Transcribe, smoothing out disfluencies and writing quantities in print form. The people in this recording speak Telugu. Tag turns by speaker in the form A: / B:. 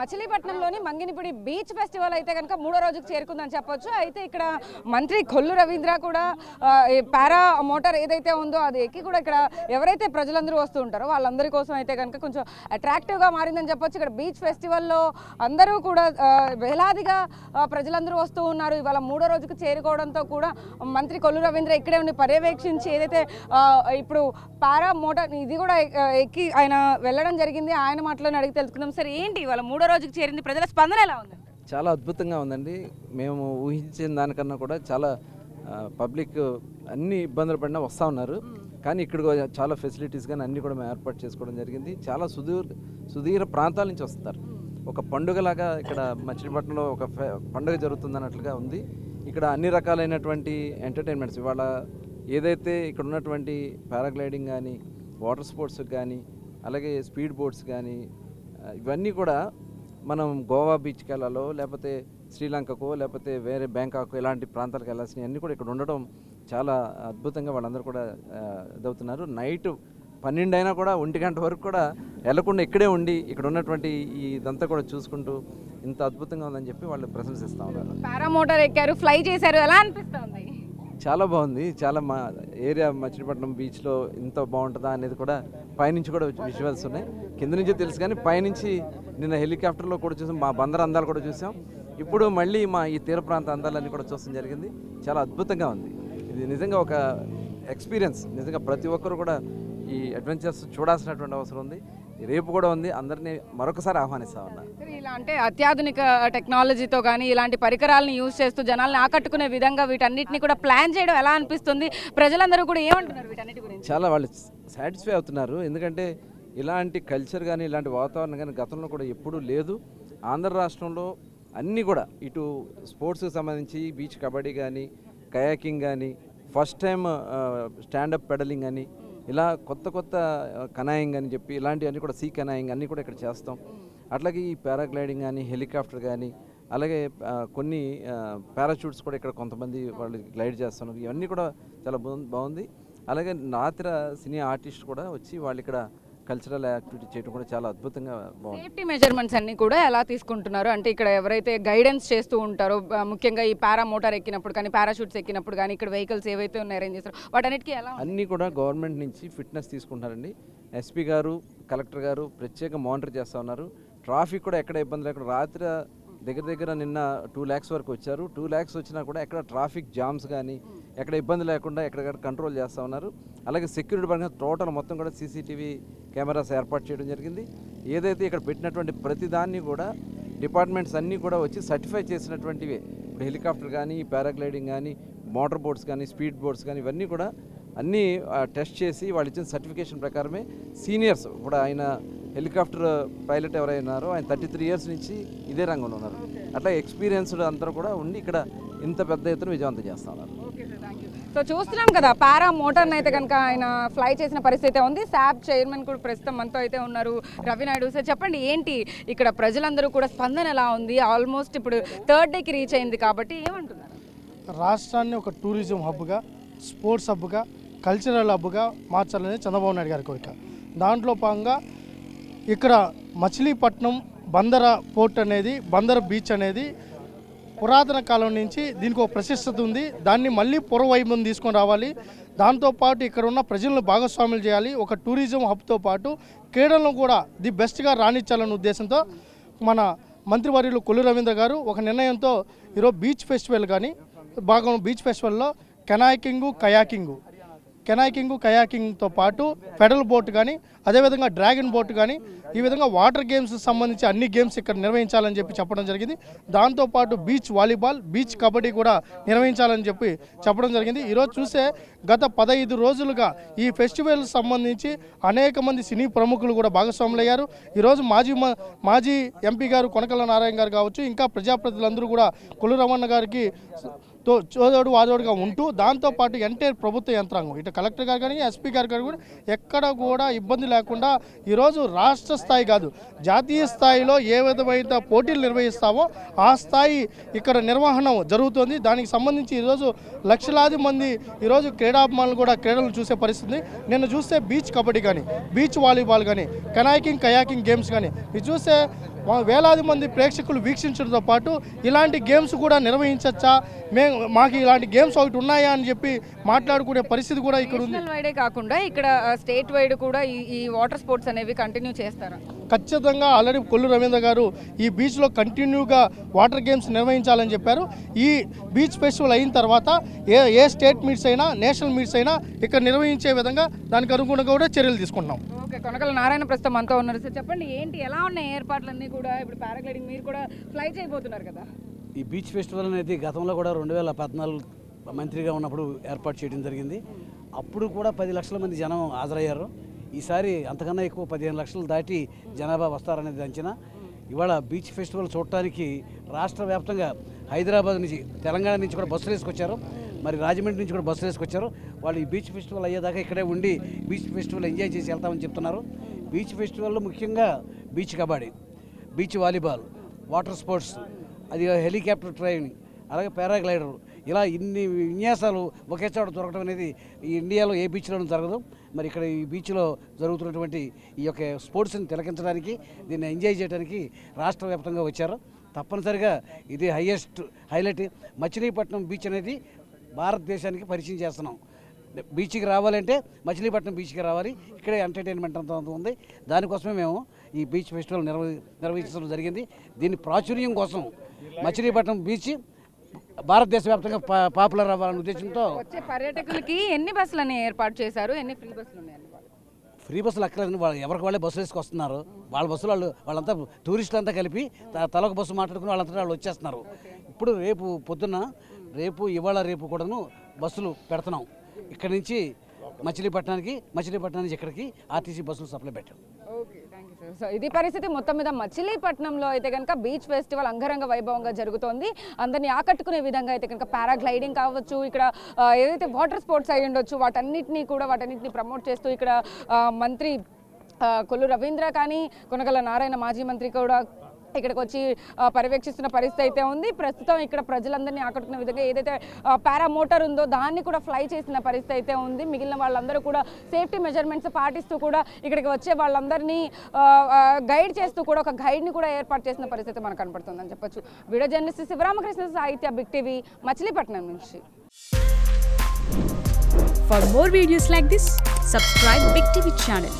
A: మచిలీపట్నంలోని మంగినిపుడి బీచ్ ఫెస్టివల్ అయితే కనుక మూడో రోజుకు చేరుకుందని చెప్పొచ్చు. అయితే ఇక్కడ మంత్రి కొల్లు రవీంద్ర కూడా పారా మోటార్ ఏదైతే ఉందో అది ఎక్కి కూడా ఇక్కడ ఎవరైతే ప్రజలందరూ వస్తూ ఉంటారో వాళ్ళందరి కోసం అయితే కనుక కొంచెం అట్రాక్టివ్గా మారిందని చెప్పొచ్చు. ఇక్కడ బీచ్ ఫెస్టివల్లో అందరూ కూడా వేలాదిగా ప్రజలందరూ వస్తూ ఉన్నారు. ఇవాళ మూడో రోజుకు చేరుకోవడంతో కూడా మంత్రి కొల్లు రవీంద్ర ఇక్కడే ఉండి పర్యవేక్షించి ఏదైతే ఇప్పుడు పారా మోటార్ ఇది కూడా ఎక్కి ఆయన వెళ్ళడం జరిగింది. ఆయన మాటలను అడిగి తెలుసుకుందాం. సార్, ఏంటి ఇవాళ మూడో రోజుకి చేరింది, ప్రజల స్పందన ఎలా ఉంది?
B: చాలా అద్భుతంగా ఉందండి. మేము ఊహించిన దానికన్నా కూడా చాలా పబ్లిక్ అన్ని ఇబ్బందులు పడినా వస్తూ ఉన్నారు. కానీ ఇక్కడ చాలా ఫెసిలిటీస్ కానీ అన్నీ కూడా మేము ఏర్పాటు చేసుకోవడం జరిగింది. చాలా సుదీర ప్రాంతాల నుంచి వస్తారు. ఒక పండుగలాగా ఇక్కడ మచిలీపట్నంలో ఒక పండుగ జరుగుతుందన్నట్లుగా ఉంది. ఇక్కడ అన్ని రకాలైనటువంటి ఎంటర్టైన్మెంట్స్ ఇవాళ ఏదైతే ఇక్కడ ఉన్నటువంటి పారాగ్లైడింగ్ కానీ, వాటర్ స్పోర్ట్స్ కానీ, అలాగే స్పీడ్ బోట్స్ కానీ ఇవన్నీ కూడా మనం గోవా బీచ్కి వెళ్ళాలో లేకపోతే శ్రీలంకకో లేకపోతే వేరే బ్యాంకాక్ ఇలాంటి ప్రాంతాలకు వెళ్ళాల్సినవి అన్నీ కూడా ఇక్కడ ఉండడం చాలా అద్భుతంగా వాళ్ళందరూ కూడా ఇదవుతున్నారు. నైట్ 12 అయినా కూడా 1 గంట వరకు కూడా వెళ్లకుండా ఇక్కడే ఉండి ఇక్కడ ఉన్నటువంటి ఇదంతా కూడా చూసుకుంటూ ఇంత అద్భుతంగా ఉందని చెప్పి వాళ్ళు ప్రశంసిస్తూ ఉన్నారు.
A: పారా మోటార్ ఎక్కారు, ఫ్లై చేశారు, ఎలా అనిపిస్తుంది?
B: చాలా బాగుంది. చాలా మా ఏరియా మచిలీపట్నం బీచ్లో ఇంత బాగుంటుందా అనేది కూడా పైనుంచి కూడా విజువల్స్ ఉన్నాయి. కింద నుంచి తెలుసు కానీ పైనుంచి నిన్న హెలికాప్టర్లో కూడా చూసాం. మా బందర్ అందాలు కూడా చూసాం. ఇప్పుడు మళ్ళీ మా ఈ తీర ప్రాంత అందాలన్నీ కూడా చూడడం జరిగింది. చాలా అద్భుతంగా ఉంది. ఇది నిజంగా ఒక ఎక్స్పీరియన్స్. నిజంగా ప్రతి ఒక్కరు కూడా ఈ అడ్వెంచర్స్ చూడాల్సినటువంటి అవసరం ఉంది. రేపు కూడా ఉంది. అందరినీ మరొకసారి ఆహ్వానిస్తా ఉన్నా.
A: ఇలా అంటే అత్యాధునిక టెక్నాలజీతో కానీ ఇలాంటి పరికరాలను యూజ్ చేస్తూ జనాలను ఆకట్టుకునే విధంగా వీటన్నిటిని కూడా ప్లాన్ చేయడం ఎలా అనిపిస్తుంది? ప్రజలందరూ కూడా ఏమంటున్నారు వీటన్నిటి గురించి?
B: చాలా వాళ్ళు సాటిస్ఫై అవుతున్నారు. ఎందుకంటే ఇలాంటి కల్చర్ కానీ ఇలాంటి వాతావరణం కానీ గతంలో కూడా ఎప్పుడూ లేదు. ఆంధ్ర రాష్ట్రంలో అన్నీ కూడా ఇటు స్పోర్ట్స్కి సంబంధించి బీచ్ కబడ్డీ కానీ, కయాకింగ్ కానీ, ఫస్ట్ టైం స్టాండప్ పెడలింగ్ అని, ఇలా కొత్త కొత్త కనాయింగ్ అని చెప్పి ఇలాంటివన్నీ కూడా సీ కనాయింగ్ అన్నీ కూడా ఇక్కడ చేస్తాం. అట్లాగే ఈ పారాగ్లైడింగ్ కానీ, హెలికాప్టర్ కానీ, అలాగే కొన్ని పారాషూట్స్ కూడా ఇక్కడ కొంతమంది వాళ్ళు గ్లైడ్ చేస్తున్నారు. ఇవన్నీ కూడా చాలా బాగుంది. అలాగే నాతిర సినీ ఆర్టిస్ట్ కూడా వచ్చి వాళ్ళు ఇక్కడ కల్చరల్ యాక్టివిటీ చేయడం కూడా చాలా అద్భుతంగా బాగుంది.
A: సేఫ్టీ మెజర్మెంట్స్ అన్ని కూడా ఎలా తీసుకుంటున్నారు? అంటే ఇక్కడ ఎవరైతే గైడెన్స్ చేస్తూ ఉంటారో ముఖ్యంగా ఈ పారా మోటార్ ఎక్కినప్పుడు కానీ, పారాషూట్స్ ఎక్కినప్పుడు కానీ, ఇక్కడ వెహికల్స్ ఏవైతే ఉన్నాయి అరేంజ్ చేస్తారో వాటన్నిటికీ ఎలా?
B: అన్నీ కూడా గవర్నమెంట్ నుంచి ఫిట్నెస్ తీసుకుంటారండి. ఎస్పీ గారు, కలెక్టర్ గారు ప్రత్యేక మానిటర్ చేస్తూ ఉన్నారు. ట్రాఫిక్ కూడా ఎక్కడ ఇబ్బంది లేకుండా రాత్రి దగ్గర నిన్న 2 lakhs వరకు వచ్చారు. 2 lakhs వచ్చినా కూడా ఎక్కడ ట్రాఫిక్ జామ్స్ కానీ ఎక్కడ ఇబ్బంది లేకుండా ఎక్కడెక్కడ కంట్రోల్ చేస్తూ ఉన్నారు. అలాగే సెక్యూరిటీ పరంగా టోటల్ మొత్తం కూడా సీసీటీవీ కెమెరాస్ ఏర్పాటు చేయడం జరిగింది. ఏదైతే ఇక్కడ పెట్టినటువంటి ప్రతిదాన్ని కూడా డిపార్ట్మెంట్స్ అన్నీ కూడా వచ్చి సర్టిఫై చేసినటువంటివి. ఇప్పుడు హెలికాప్టర్ కానీ, పారాగ్లైడింగ్ కానీ, మోటార్ బోట్స్ కానీ, స్పీడ్ బోట్స్ కానీ ఇవన్నీ కూడా అన్నీ టెస్ట్ చేసి వాళ్ళు ఇచ్చిన సర్టిఫికేషన్ ప్రకారమే సీనియర్స్ ఇప్పుడు ఆయన హెలికాప్టర్ పైలట్ ఎవరైనారో ఆయన 33 years నుంచి ఇదే రంగంలో ఉన్నారు. అట్లా ఎక్స్పీరియన్స్డ్ అందరూ కూడా ఉండి ఇక్కడ ఇంత పెద్ద ఎత్తున విజయవంతం చేస్తూ ఉన్నారు.
A: సో చూస్తున్నాం కదా, పారా మోటార్ని అయితే కనుక ఆయన ఫ్లై చేసిన పరిస్థితి ఉంది. శాప్ చైర్మన్ కూడా ప్రస్తుతం మనతో అయితే ఉన్నారు, రవి నాయుడు. సార్ చెప్పండి, ఏంటి ఇక్కడ ప్రజలందరూ కూడా స్పందన ఎలా ఉంది? ఆల్మోస్ట్ ఇప్పుడు 3rd డేకి రీచ్ అయింది కాబట్టి ఏమంటున్నారు?
C: రాష్ట్రాన్ని ఒక టూరిజం హబ్గా, స్పోర్ట్స్ హబ్గా, కల్చరల్ హబ్గా మార్చాలని చంద్రబాబు నాయుడు గారి కోరిక. దాంట్లో భాగంగా ఇక్కడ మచిలీపట్నం బందర పోర్ట్ అనేది, బందర బీచ్ అనేది పురాతన కాలం నుంచి దీనికి ఒక ప్రశస్తత ఉంది. దాన్ని మళ్ళీ పూర్వవైభవం తీసుకొని రావాలి. దాంతోపాటు ఇక్కడ ఉన్న ప్రజలను భాగస్వాములు చేయాలి. ఒక టూరిజం హబ్తో పాటు క్రీడలను కూడా ది బెస్ట్గా రాణించాలనే ఉద్దేశంతో మన మంత్రివర్యులు కొల్లు రవీంద్ర గారు ఒక నిర్ణయంతో ఈరోజు బీచ్ ఫెస్టివల్ కానీ బీచ్ ఫెస్టివల్లో కయాకింగ్తో పాటు పెడల్ బోట్ కానీ, అదేవిధంగా డ్రాగన్ బోట్ కానీ, ఈ విధంగా వాటర్ గేమ్స్ సంబంధించి అన్ని గేమ్స్ ఇక్కడ నిర్వహించాలని చెప్పడం జరిగింది. దాంతోపాటు బీచ్ వాలీబాల్, బీచ్ కబడ్డీ కూడా నిర్వహించాలని చెప్పడం జరిగింది. ఈరోజు చూసే గత 15 రోజులుగా ఈ ఫెస్టివల్ సంబంధించి అనేక మంది సినీ ప్రముఖులు కూడా భాగస్వాములయ్యారు. ఈరోజు మాజీ ఎంపీ గారు కొనకళ్ళ నారాయణ గారు కావచ్చు, ఇంకా ప్రజాప్రతినిధులందరూ కూడా కొల్లు రమణ గారికి చోదోడు వాదోడుగా ఉంటూ దాంతోపాటు ఎంటైర్ ప్రభుత్వ యంత్రాంగం ఇటు కలెక్టర్ గారు కానీ, ఎస్పీ గారు కూడా ఎక్కడ కూడా ఇబ్బంది లేకుండా ఈరోజు రాష్ట్ర స్థాయి కాదు జాతీయ స్థాయిలో ఏ విధమైన పోటీలు నిర్వహిస్తామో ఆ స్థాయి ఇక్కడ నిర్వహణ జరుగుతుంది. దానికి సంబంధించి ఈరోజు లక్షలాది మంది ఈరోజు క్రీడాభిమానులు కూడా క్రీడలను చూసే పరిస్థితి. నిన్న చూస్తే బీచ్ కబడ్డీ కానీ, బీచ్ వాలీబాల్ కానీ, కయాకింగ్ గేమ్స్ కానీ ఇది చూస్తే వేలాది మంది ప్రేక్షకులు వీక్షించడంతో పాటు ఇలాంటి గేమ్స్ కూడా నిర్వహించచ్చా, మాకు ఇలాంటి గేమ్స్ ఒకటి ఉన్నాయా అని చెప్పి మాట్లాడుకునే పరిస్థితి కూడా ఇక్కడ ఉంది.
A: నేషనల్ వైడే కాకుండా ఇక్కడ స్టేట్ వైడ్ కూడా ఈ వాటర్ స్పోర్ట్స్ అనేవి కంటిన్యూ చేస్తారా?
C: ఖచ్చితంగా ఆల్రెడీ కొల్లు రవీంద్ర గారు ఈ బీచ్లో కంటిన్యూగా వాటర్ గేమ్స్ నిర్వహించాలని చెప్పారు. ఈ బీచ్ ఫెస్టివల్ అయిన తర్వాత ఏ స్టేట్ మీట్స్ అయినా నేషనల్ మీట్స్ అయినా ఇక్కడ నిర్వహించే విధంగా దానికి అనుగుణంగా కూడా చర్యలు తీసుకుంటున్నాం.
A: ఓకే, కొనకల నారాయణ ప్రస్తుతం అంతా ఉన్నారు సార్. చెప్పండి, ఏంటి ఎలా ఉన్నాయి ఏర్పాట్లన్నీ కూడా? ఇప్పుడు పారాగ్లైడింగ్ మీరు కూడా ఫ్లై చేయబోతున్నారు కదా?
D: ఈ బీచ్ ఫెస్టివల్ అనేది గతంలో కూడా 2014 మంత్రిగా ఉన్నప్పుడు ఏర్పాటు చేయడం జరిగింది. అప్పుడు కూడా 10 లక్షల మంది జనం హాజరయ్యారు. ఈసారి అంతకన్నా ఎక్కువ 15 లక్షలు దాటి జనాభా వస్తారనేది అంచనా. ఇవాళ బీచ్ ఫెస్టివల్ చూడటానికి రాష్ట్ర వ్యాప్తంగా హైదరాబాద్ నుంచి, తెలంగాణ నుంచి కూడా బస్సులు వేసుకొచ్చారు, మరి రాజమండ్రి నుంచి కూడా బస్సులు వేసుకొచ్చారు. వాళ్ళు ఈ బీచ్ ఫెస్టివల్ అయ్యేదాకా ఇక్కడే ఉండి బీచ్ ఫెస్టివల్ ఎంజాయ్ చేసి వెళ్తామని చెప్తున్నారు. బీచ్ ఫెస్టివల్లో ముఖ్యంగా beach kabaddi, beach volleyball, water sports, అది హెలికాప్టర్ ట్రైనింగ్, అలాగే పారాగ్లైడర్, ఇలా ఇన్ని విన్యాసాలు ఒకే చోట దొరకడం అనేది ఈ ఇండియాలో ఏ బీచ్లోనూ జరగదు. మరి ఇక్కడ ఈ బీచ్లో జరుగుతున్నటువంటి ఈ యొక్క స్పోర్ట్స్ని తిలకించడానికి, దీన్ని ఎంజాయ్ చేయడానికి రాష్ట్ర వ్యాప్తంగా వచ్చారు. తప్పనిసరిగా ఇది హైలైట్. మచిలీపట్నం బీచ్ అనేది భారతదేశానికి పరిచయం చేస్తున్నాం. బీచ్కి రావాలంటే మచిలీపట్నం బీచ్కి రావాలి. ఇక్కడే ఎంటర్టైన్మెంట్ అంతా ఉంది. దానికోసమే మేము ఈ బీచ్ ఫెస్టివల్ నిర్వహించడం జరిగింది. దీని ప్రాచుర్యం కోసం మచిలీపట్నం బీచ్ భారతదేశ వ్యాప్తంగా పాపులర్ అవ్వాలనే ఉద్దేశంతో
A: వచ్చే పర్యాటకులకి ఎన్ని బస్సులని ఏర్పాటు చేశారు? ఎన్ని ఫ్రీ బస్సులు ఉన్నాయండి?
D: ఫ్రీ బస్సులు అక్కర్లేదని వాళ్ళు ఎవరికి వాళ్ళే బస్సులు వేసుకొస్తున్నారు. వాళ్ళ బస్సులు వాళ్ళంతా టూరిస్టులు అంతా కలిపి తలొక బస్సు మాట్లాడుకుని వాళ్ళంతా వాళ్ళు వచ్చేస్తున్నారు. ఇప్పుడు ఇవాళ రేపు కూడాను బస్సులు పెడుతున్నాం. ఇక్కడి నుంచి మచిలీపట్నం నుంచి ఇక్కడికి ఆర్టీసీ బస్సులు సప్లై పెట్టాం.
A: Okay, thank you sir. So ఇది పరిస్థితి. మొత్తం మీద మచిలీపట్నంలో అయితే కనుక బీచ్ ఫెస్టివల్ అంగరంగ వైభవంగా జరుగుతోంది. అందరినీ ఆకట్టుకునే విధంగా అయితే కనుక పారాగ్లైడింగ్ కావచ్చు, ఇక్కడ ఏదైతే వాటర్ స్పోర్ట్స్ అయి ఉండొచ్చు, వాటన్నిటిని ప్రమోట్ చేస్తూ ఇక్కడ మంత్రి కొల్లు రవీంద్ర కానీ, కొనకల నారాయణ మాజీ మంత్రి కూడా ఇక్కడికి వచ్చి పర్యవేక్షిస్తున్న పరిస్థితి అయితే ఉంది. ప్రస్తుతం ఇక్కడ ప్రజలందరినీ ఆకట్టుకునే విధంగా ఏదైతే పారా మోటార్ ఉందో దాన్ని కూడా ఫ్లై చేసిన పరిస్థితి అయితే ఉంది. మిగిలిన వాళ్ళందరూ కూడా సేఫ్టీ మెజర్మెంట్స్ పాటిస్తూ కూడా ఇక్కడికి వచ్చే వాళ్ళందరినీ గైడ్ చేస్తూ కూడా ఒక గైడ్ని కూడా ఏర్పాటు చేసిన పరిస్థితి మనకు కనపడుతుందని చెప్పొచ్చు. వీడియో జర్నలిస్ట్ శివరామకృష్ణ, సాహిత్య, బిగ్ టీవీ, మచిలీపట్నం నుంచి.
E: For more videos like this, subscribe Big TV channel.